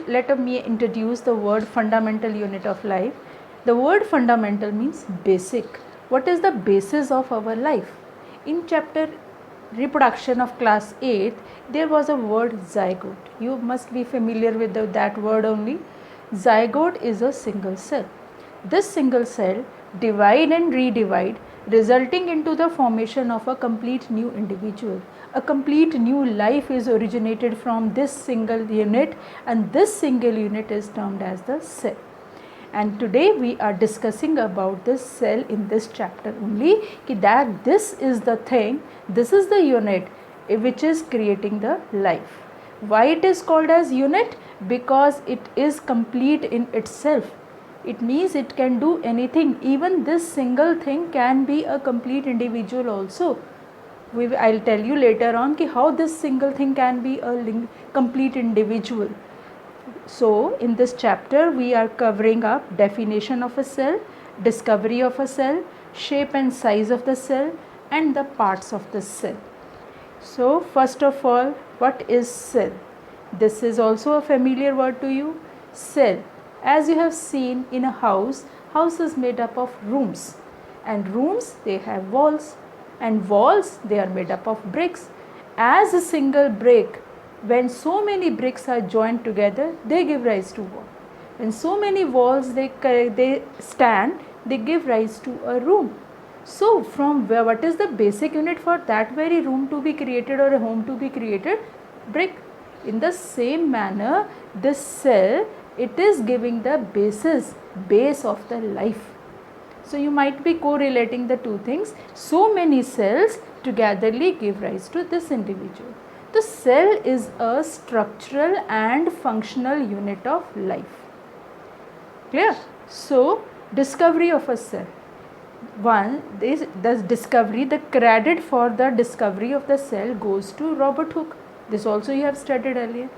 let me introduce the word fundamental unit of life. The word fundamental means basic. What is the basis of our life? In chapter reproduction of class 8, there was a word zygote. You must be familiar with that word only. Zygote is a single cell. This single cell divide and redivide, resulting into the formation of a complete new individual. A complete new life is originated from this single unit, and this single unit is termed as the cell. And today we are discussing about this cell in this chapter only, that this is the thing, this is the unit which is creating the life. Why it is called as unit? Because it is complete in itself. It means it can do anything. Even this single thing can be a complete individual also. I'll tell you later on how this single thing can be a complete individual. So in this chapter we are covering up definition of a cell, discovery of a cell, shape and size of the cell, and the parts of the cell. So first of all, what is cell? This is also a familiar word to you. Cell. As you have seen in a house is made up of rooms, and rooms, they have walls, and walls, they are made up of bricks. As a single brick, when so many bricks are joined together, they give rise to wall. When so many walls they stand, they give rise to a room. So from where, what is the basic unit for that very room to be created or a home to be created? Brick. In the same manner, this cell, it is giving the base of the life. So you might be correlating the two things. So many cells togetherly give rise to this individual. The cell is a structural and functional unit of life. Clear? So discovery of a cell. The credit for the discovery of the cell goes to Robert Hooke. This also you have studied earlier.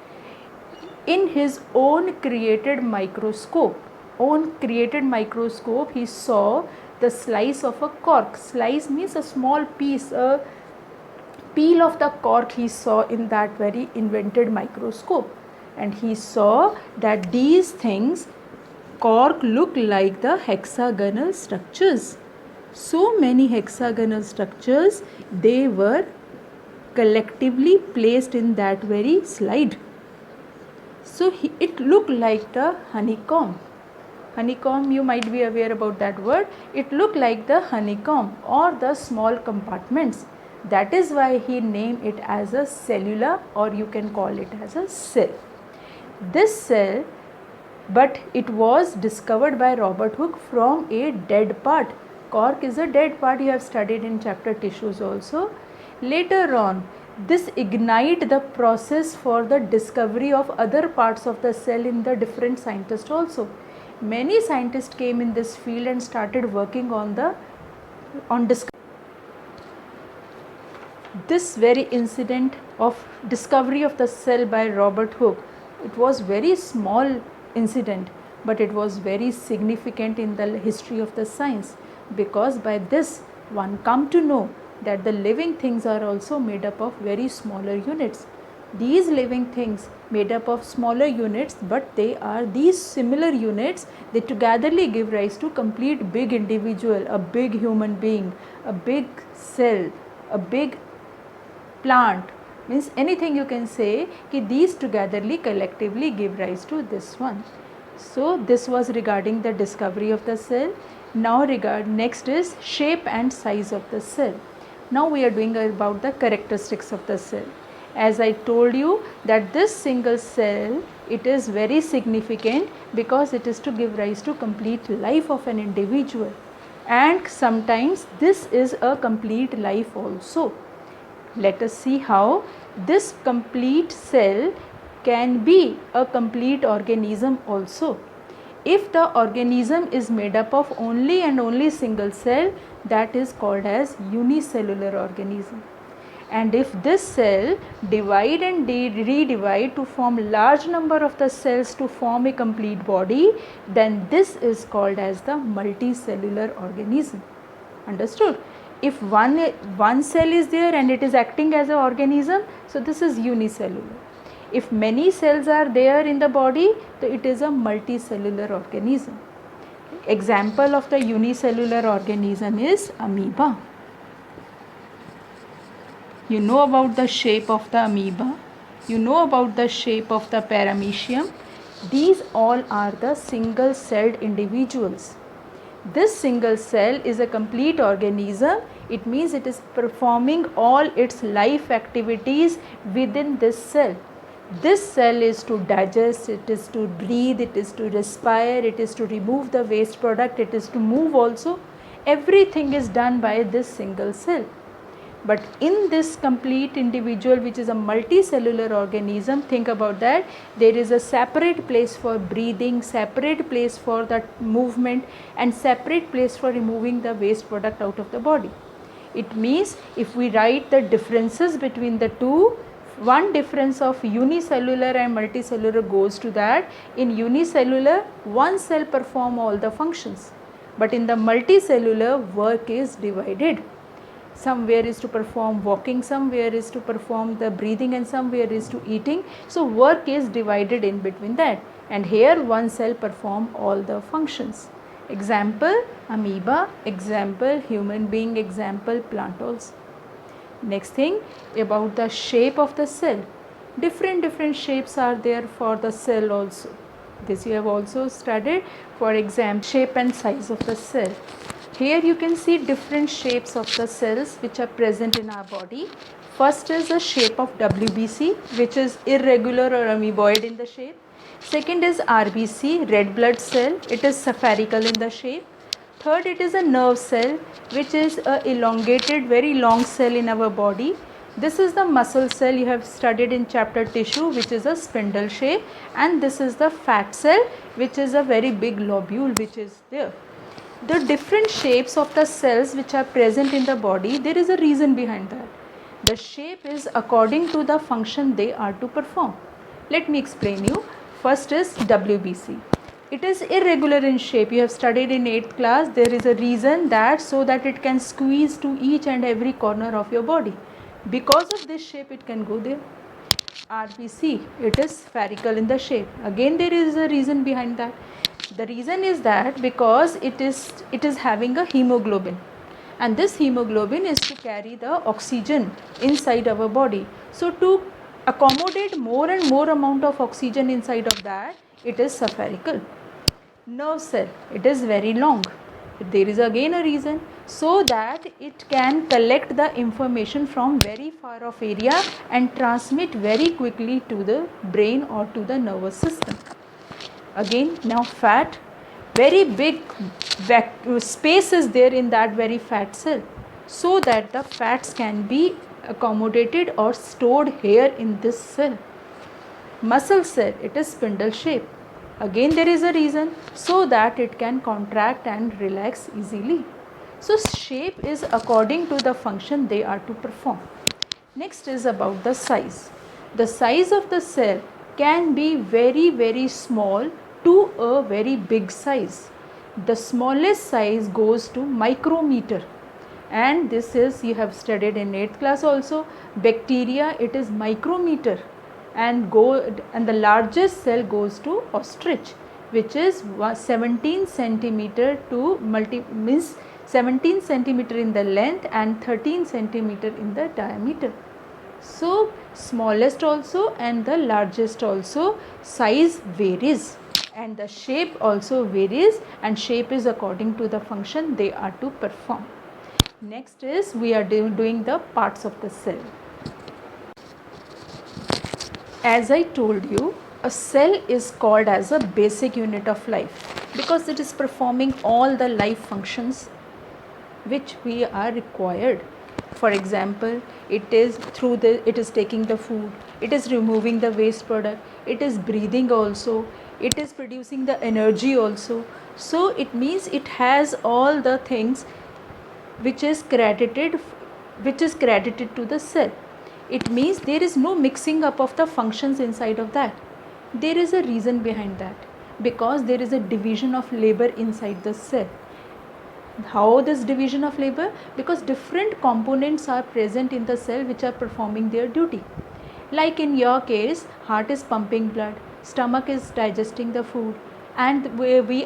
In his own created microscope, he saw the slice of a cork. Slice means a small piece, a peel of the cork he saw in that very invented microscope. And he saw that these things, cork, look like the hexagonal structures. So many hexagonal structures, they were collectively placed in that very slide. So it looked like the honeycomb. Honeycomb, you might be aware about that word. It looked like the honeycomb or the small compartments. That is why he named it as a cellula, or you can call it as a cell. This cell, but it was discovered by Robert Hooke from a dead part. Cork is a dead part, you have studied in chapter tissues also. Later on, this ignite the process for the discovery of other parts of the cell in the different scientists also. Many scientists came in this field and started working on discovery. This very incident of discovery of the cell by Robert Hooke, it was very small incident, but it was very significant in the history of the science, because by this one come to know that the living things are also made up of very smaller units. These living things made up of smaller units, but they are these similar units, they togetherly give rise to complete big individual, a big human being, a big cell, a big plant. Means anything you can say, these togetherly collectively give rise to this one. So this was regarding the discovery of the cell. Now next is shape and size of the cell. Now we are doing about the characteristics of the cell. As I told you that this single cell, it is very significant because it is to give rise to complete life of an individual, and sometimes this is a complete life also. Let us see how this complete cell can be a complete organism also. If the organism is made up of only and only single cell, that is called as unicellular organism. And if this cell divide and redivide to form large number of the cells to form a complete body, then this is called as the multicellular organism. Understood? If one cell is there and it is acting as an organism, so this is unicellular. If many cells are there in the body, so it is a multicellular organism. Example of the unicellular organism is amoeba. You know about the shape of the amoeba, you know about the shape of the paramecium. These all are the single celled individuals. This single cell is a complete organism. It means it is performing all its life activities within this cell. This cell is to digest, it is to breathe, it is to respire, it is to remove the waste product, it is to move also. Everything is done by this single cell. But in this complete individual, which is a multicellular organism, think about that, there is a separate place for breathing, separate place for the movement, and separate place for removing the waste product out of the body. It means if we write the differences between the two, one difference of unicellular and multicellular goes to that in unicellular one cell perform all the functions, but in the multicellular work is divided. Somewhere is to perform walking, somewhere is to perform the breathing, and somewhere is to eating. So work is divided in between that, and here one cell perform all the functions. Example amoeba, example human being, example plant also. Next thing about the shape of the cell. Different shapes are there for the cell also. This you have also studied. For example, shape and size of the cell. Here you can see different shapes of the cells which are present in our body. First is the shape of WBC, which is irregular or amoeboid in the shape. Second is RBC, red blood cell. It is spherical in the shape. Third, it is a nerve cell, which is a elongated, very long cell in our body. This is the muscle cell you have studied in chapter tissue, which is a spindle shape, and this is the fat cell, which is a very big lobule which is there. The different shapes of the cells which are present in the body, there is a reason behind that. The shape is according to the function they are to perform. Let me explain you. First is WBC. It is irregular in shape. You have studied in 8th class. There is a reason that so that it can squeeze to each and every corner of your body. Because of this shape it can go there. RBC, it is spherical in the shape. Again there is a reason behind that. The reason is that because it is having a hemoglobin, and this hemoglobin is to carry the oxygen inside our body. So to accommodate more and more amount of oxygen inside of that, it is spherical. Nerve cell, it is very long. There is again a reason, so that it can collect the information from very far off area and transmit very quickly to the brain or to the nervous system. Again, now fat, very big space is there in that very fat cell, so that the fats can be accommodated or stored here in this cell. Muscle cell, it is spindle shape. Again there is a reason, so that it can contract and relax easily. So shape is according to the function they are to perform. Next is about the size. The size of the cell can be very small to a very big size. The smallest size goes to micrometer, and this is you have studied in 8th class also. Bacteria, it is micrometer, and the largest cell goes to ostrich, which is 17 centimeter to means 17 centimeter in the length and 13 centimeter in the diameter. So smallest also and the largest also size varies, and the shape also varies, and shape is according to the function they are to perform. Next is we are doing the parts of the cell. As I told you, a cell is called as a basic unit of life because it is performing all the life functions which we are required. For example, it is taking the food, it is removing the waste product, it is breathing also, it is producing the energy also. So it means it has all the things which is credited to the cell. It means there is no mixing up of the functions inside of that. There is a reason behind that, because there is a division of labor inside the cell. How this division of labor? Because different components are present in the cell which are performing their duty. Like in your case, heart is pumping blood, stomach is digesting the food, and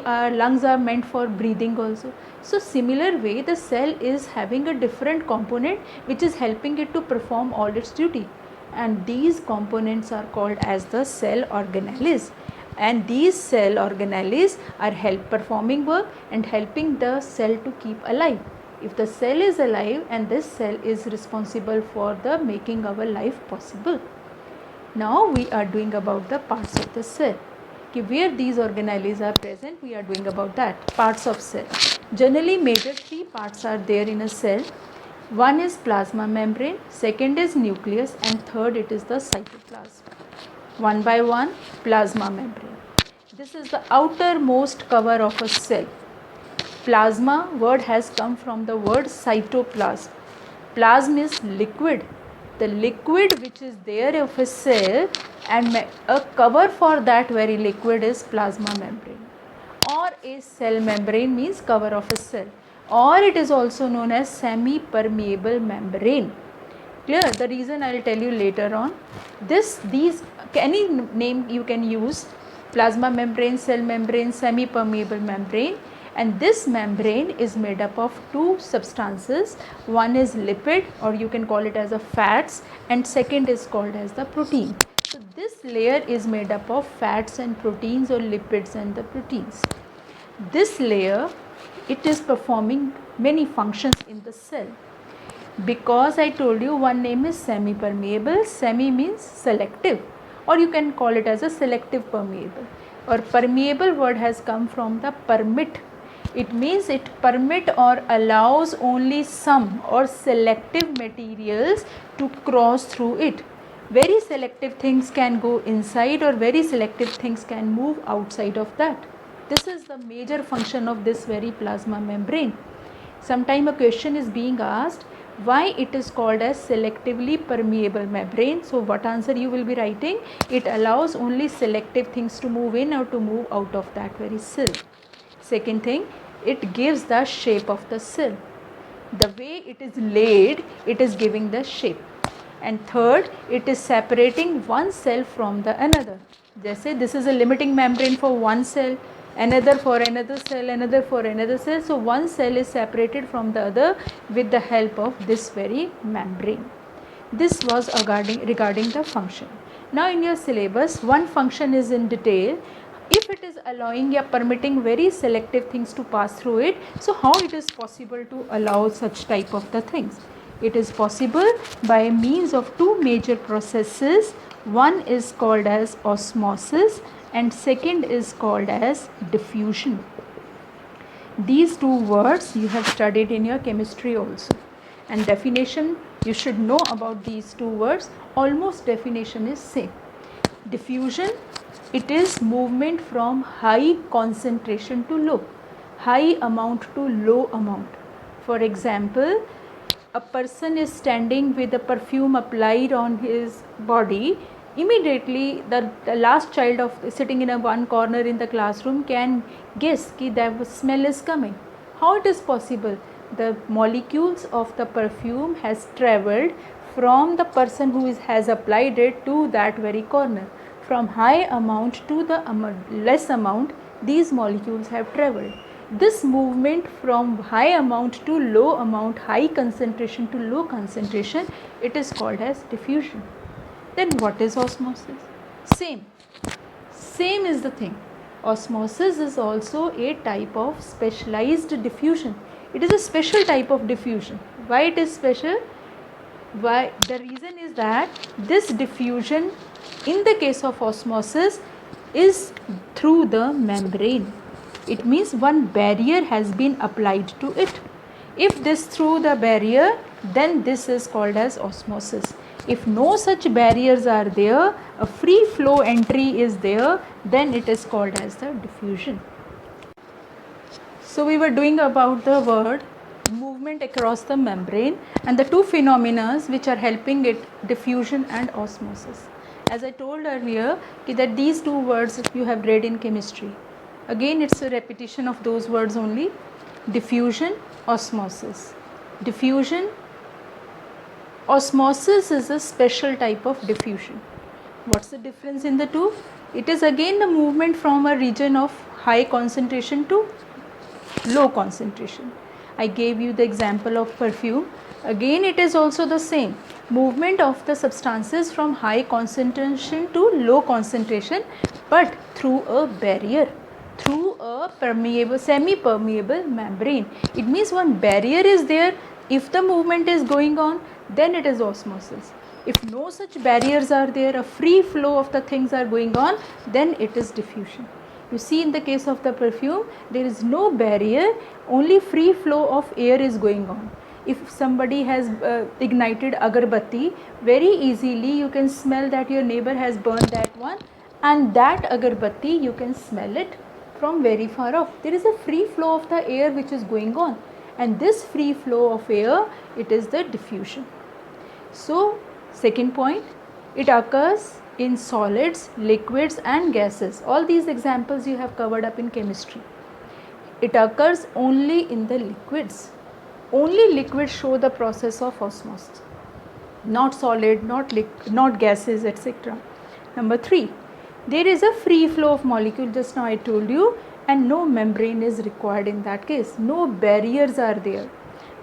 our lungs are meant for breathing also. So similar way, the cell is having a different component which is helping it to perform all its duty, and these components are called as the cell organelles, and these cell organelles are performing work and helping the cell to keep alive. If the cell is alive, and this cell is responsible for the making our life possible. Now we are doing about the parts of the cell. Where these organelles are present, we are doing about that. Parts of cell. Generally major three parts are there in a cell. One is plasma membrane, second is nucleus, and third it is the cytoplasm. One by one, plasma membrane. This is the outermost cover of a cell. Plasma word has come from the word cytoplasm. Plasm is liquid. The liquid which is there of a cell, and a cover for that very liquid is plasma membrane, or a cell membrane means cover of a cell, or it is also known as semi-permeable membrane. Clear? The reason I will tell you later on. These any name you can use: plasma membrane, cell membrane, semi-permeable membrane. And this membrane is made up of two substances. One is lipid, or you can call it as a fats, and second is called as the protein. So this layer is made up of fats and proteins, or lipids and the proteins. This layer, it is performing many functions in the cell. Because I told you one name is semi-permeable. Semi means selective, or you can call it as a selective permeable. Or permeable word has come from the permit. It means it permit or allows only some or selective materials to cross through it. Very selective things can go inside, or very selective things can move outside of that. This is the major function of this very plasma membrane. Sometime a question is being asked, why it is called as selectively permeable membrane. So what answer you will be writing? It allows only selective things to move in or to move out of that very cell. Second thing, it gives the shape of the cell. The way it is laid, it is giving the shape. And third, it is separating one cell from the another. Jaise this is a limiting membrane for one cell, another for another cell, another for another cell. So one cell is separated from the other with the help of this very membrane. This was regarding the function. Now in your syllabus, one function is in detail. If it is allowing or permitting very selective things to pass through it, so how it is possible to allow such type of the things? It is possible by means of two major processes. One is called as osmosis, and second is called as diffusion. These two words you have studied in your chemistry also, and definition you should know about these two words. Almost definition is same. Diffusion, it is movement from high concentration to low, high amount to low amount. For example, a person is standing with a perfume applied on his body. Immediately the last child of sitting in a one corner in the classroom can guess that the smell is coming. How it is possible? The molecules of the perfume has travelled from the person who has applied it to that very corner. From high amount to the less amount, these molecules have travelled. This movement from high amount to low amount, high concentration to low concentration, it is called as diffusion. Then what is osmosis? Same is the thing. Osmosis is also a type of specialized diffusion. It is a special type of diffusion. Why it is special? Why? The reason is that this diffusion in the case of osmosis is through the membrane. It means one barrier has been applied to it. If this through the barrier, then this is called as osmosis. If no such barriers are there, a free flow entry is there, then it is called as the diffusion. So we were doing about the word movement across the membrane and the two phenomena which are helping it, diffusion and osmosis. As I told earlier that these two words you have read in chemistry. Again it's a repetition of those words only. Diffusion, osmosis. Diffusion Osmosis is a special type of diffusion. What's the difference in the two? It is again the movement from a region of high concentration to low concentration. I gave you the example of perfume. Again it is also the same movement of the substances from high concentration to low concentration, but through a barrier, through a permeable, semi-permeable membrane. It means one barrier is there. If the movement is going on, then it is osmosis. If no such barriers are there, a free flow of the things are going on, then it is diffusion. You see, in the case of the perfume, there is no barrier, only free flow of air is going on. If somebody has ignited agarbatti, very easily you can smell that your neighbor has burned that one, and that agarbatti you can smell it from very far off. There is a free flow of the air which is going on, and this free flow of air, it is the diffusion. So, second point, it occurs in solids, liquids and gases. All these examples you have covered up in chemistry. It occurs only in the liquids. Only liquids show the process of osmosis, not solid, not gases, etc. Number 3, there is a free flow of molecule, just now I told you, and no membrane is required in that case. No barriers are there.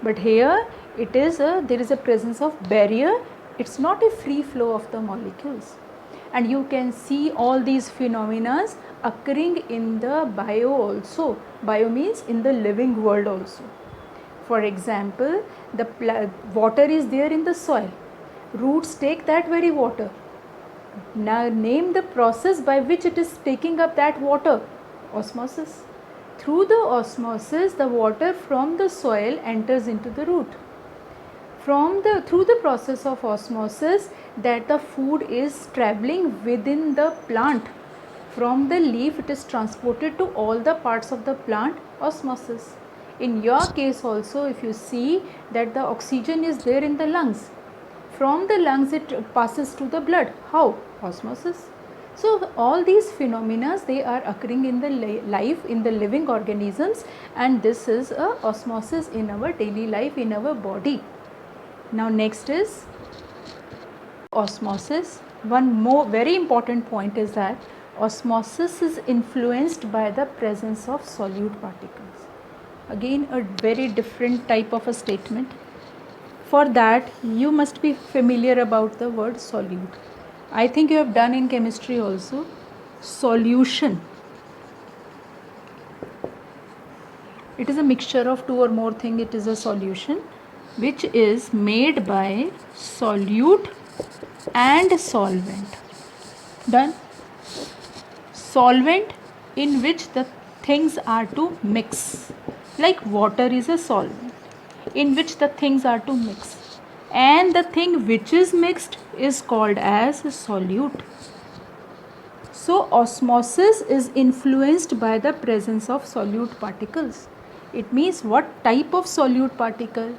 But here it is there is a presence of barrier. It's not a free flow of the molecules. And you can see all these phenomena occurring in the bio also. Bio means in the living world also. For example, the water is there in the soil. Roots take that very water. Now name the process by which it is taking up that water. Osmosis. Through the osmosis, the water from the soil enters into the root. Through the process of osmosis, that the food is traveling within the plant. From the leaf it is transported to all the parts of the plant, osmosis. In your case also, if you see that the oxygen is there in the lungs, from the lungs it passes to the blood. How? Osmosis. So all these phenomena, they are occurring in the life, in the living organisms, and this is a osmosis in our daily life, in our body. Now next is osmosis. One more very important point is that osmosis is influenced by the presence of solute particles. Again a very different type of a statement. For that you must be familiar about the word solute. I think you have done in chemistry also. Solution. It is a mixture of two or more things. It is a solution which is made by solute and solvent. Done. Solvent in which the things are to mix. Like water is a solvent in which the things are to mix. And the thing which is mixed is called as solute. So osmosis is influenced by the presence of solute particles. It means what type of solute particle,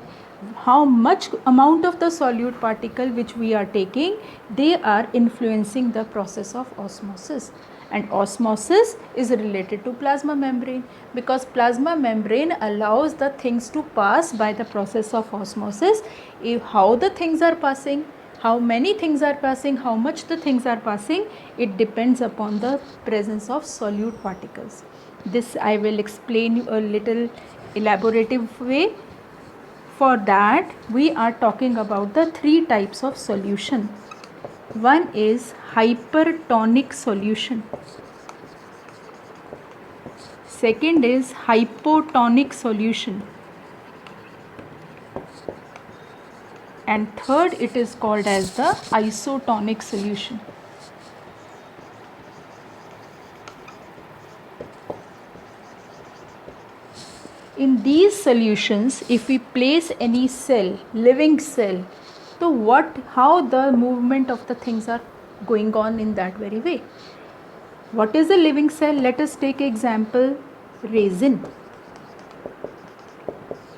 how much amount of the solute particle which we are taking, they are influencing the process of osmosis. And osmosis is related to plasma membrane, because plasma membrane allows the things to pass by the process of osmosis. How the things are passing, how many things are passing, how much the things are passing, it depends upon the presence of solute particles. This I will explain you a little elaborative way. For that we are talking about the 3 types of solution. One is hypertonic solution. Second is hypotonic solution. And third, it is called as the isotonic solution. In these solutions, if we place any cell, living cell, so how the movement of the things are going on in that very way. What is a living cell? Let us take example, raisin.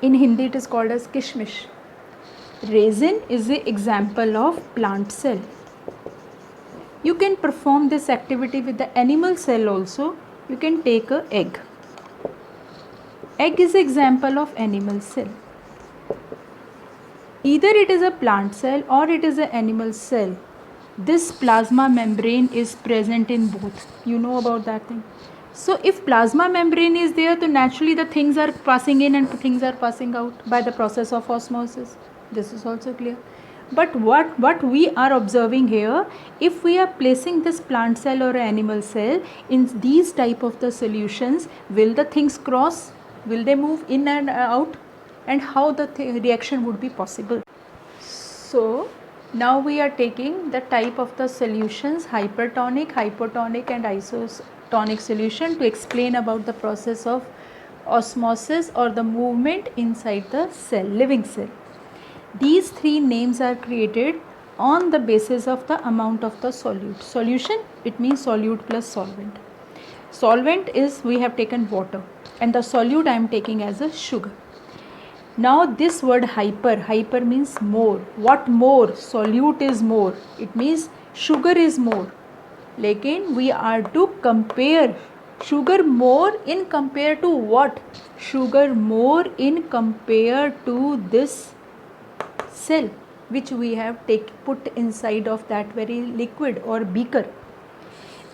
In Hindi it is called as kishmish. Raisin is the example of plant cell. You can perform this activity with the animal cell also. You can take an egg. Egg is example of animal cell. Either it is a plant cell or it is an animal cell, this plasma membrane is present in both. You know about that thing. So if plasma membrane is there, then naturally the things are passing in and things are passing out by the process of osmosis. This is also clear. But what we are observing here, if we are placing this plant cell or animal cell in these type of the solutions, will the things cross? Will they move in and out? And how the reaction would be possible? So now we are taking the type of the solutions, hypertonic, hypotonic and isotonic solution, to explain about the process of osmosis or the movement inside the cell, living cell. These three names are created on the basis of the amount of the solute. Solution, it means solute plus solvent. Solvent is, we have taken water, and the solute I am taking as a sugar. Now this word hyper means more. What more? Solute is more. It means sugar is more. Lekin we are to compare sugar more in compare to what? Sugar more in compare to this cell which we have put inside of that very liquid or beaker.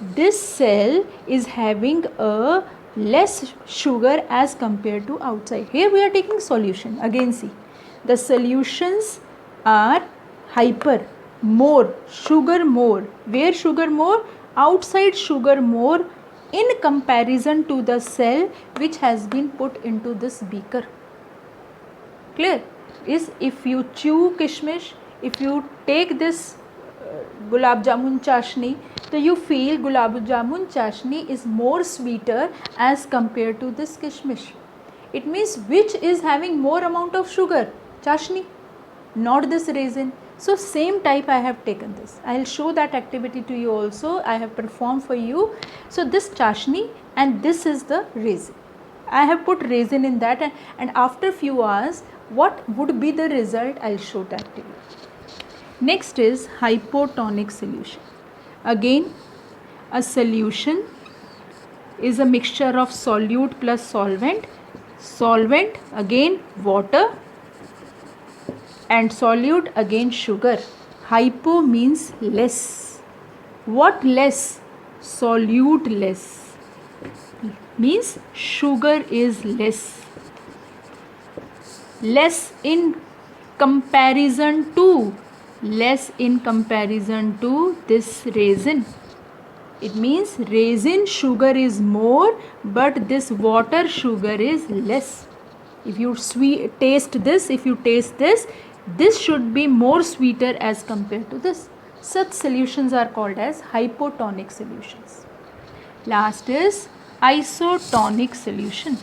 This cell is having a less sugar as compared to outside. Here we are taking solution. Again see, the solutions are hyper, more, sugar more. Where sugar more? Outside sugar more in comparison to the cell which has been put into this beaker. Clear? Is if you chew kishmish, if you take this gulab jamun chashni, so you feel gulab jamun chashni is more sweeter as compared to this kishmish. It means which is having more amount of sugar? Chashni, not this raisin. So same type I have taken this. I will show that activity to you also. I have performed for you. So this chashni and this is the raisin. I have put raisin in that, and after few hours what would be the result, I will show that to you. Next is hypotonic solution. Again, a solution is a mixture of solute plus solvent. Solvent again water, and solute again sugar. Hypo means less. What less? Solute less. Means sugar is less. Less in comparison to. Less in comparison to this raisin. It means raisin sugar is more, but this water sugar is less. If you taste this, this should be more sweeter as compared to this. Such solutions are called as hypotonic solutions. Last is isotonic solution.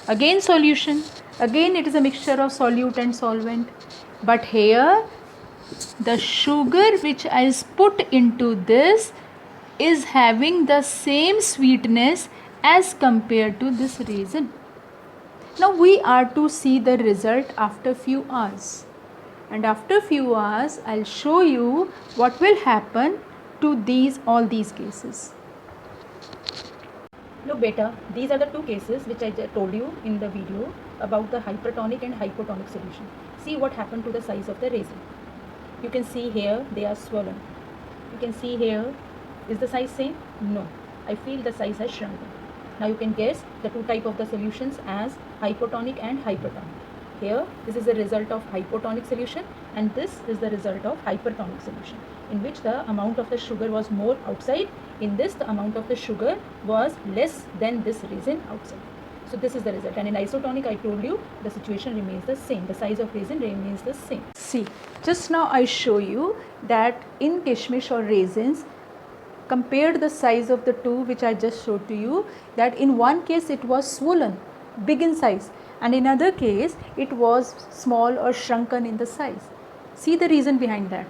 Again solution. Again it is a mixture of solute and solvent. But here the sugar which is put into this is having the same sweetness as compared to this raisin. Now we are to see the result after few hours. And after few hours I will show you what will happen to all these cases. Look beta, these are the two cases which I told you in the video about the hypertonic and hypotonic solution. See what happened to the size of the raisin. You can see here they are swollen. You can see here, is the size same? No, I feel the size has shrunken. Now you can guess the two type of the solutions as hypotonic and hypertonic. Here this is the result of hypotonic solution, and this is the result of hypertonic solution, in which the amount of the sugar was more outside. In this the amount of the sugar was less than this raisin outside. So this is the result. And in isotonic I told you the situation remains the same. The size of raisin remains the same. See, just now I show you that in kishmish or raisins, compared the size of the two which I just showed to you, that in one case it was swollen, big in size, and in another case it was small or shrunken in the size. See the reason behind that.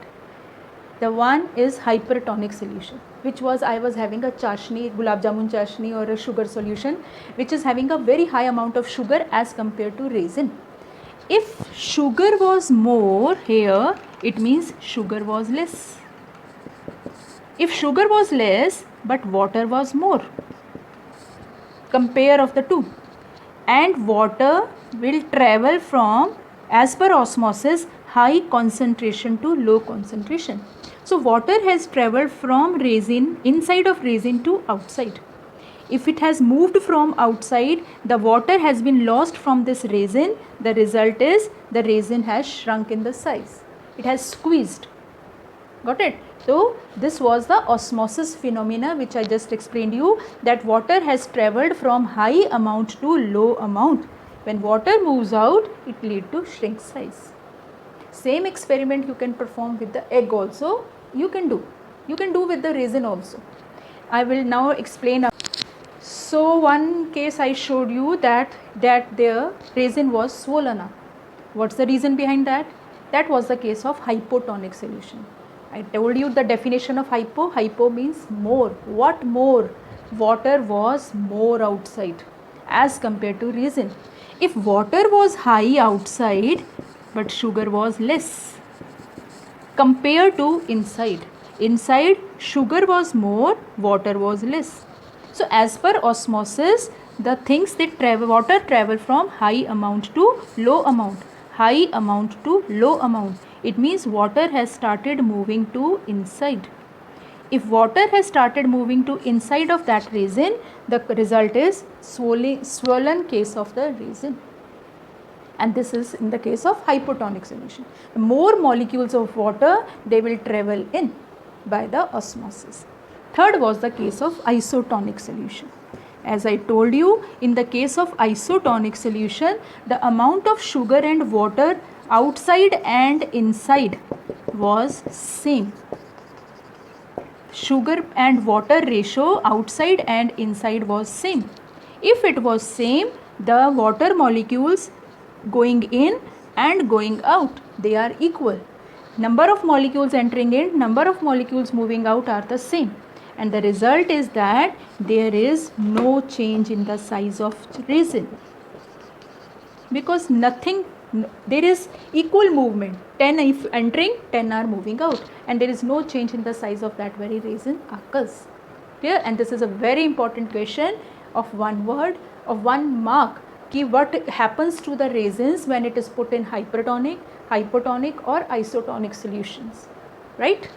The one is hypertonic solution, which was I was having a chashni, gulab jamun chashni or a sugar solution, which is having a very high amount of sugar as compared to raisin. If sugar was more here, it means sugar was less. If sugar was less but water was more, compare of the two, and water will travel from, as per osmosis, high concentration to low concentration. So water has traveled from resin, inside of resin to outside. If it has moved from outside, the water has been lost from this resin. The result is the resin has shrunk in the size. It has squeezed. Got it? So this was the osmosis phenomena which I just explained you, that water has traveled from high amount to low amount. When water moves out, it leads to shrink size. Same experiment you can perform with the egg also. You can do with the resin also. I will now explain. So one case I showed you that their resin was swollen up. What's the reason behind that? That was the case of hypotonic solution. I told you the definition of hypo. Hypo means more. What more? Water was more outside as compared to resin. If water was high outside but sugar was less compared to inside. Inside sugar was more, water was less. So as per osmosis, the things that travel, water travel from high amount to low amount. High amount to low amount. It means water has started moving to inside. If water has started moving to inside of that resin, the result is swollen case of the resin. And this is in the case of hypotonic solution. More molecules of water, they will travel in by the osmosis. Third was the case of isotonic solution. As I told you, in the case of isotonic solution, the amount of sugar and water outside and inside was same. Sugar and water ratio outside and inside was same. If it was same, the water molecules going in and going out, they are equal. Number of molecules entering in, number of molecules moving out are the same. And the result is that there is no change in the size of resin. Because there is equal movement. 10 if entering, 10 are moving out. And there is no change in the size of that very resin occurs. Clear? And this is a very important question of one word, of one mark. What happens to the resins when it is put in hypertonic, hypotonic or isotonic solutions, right?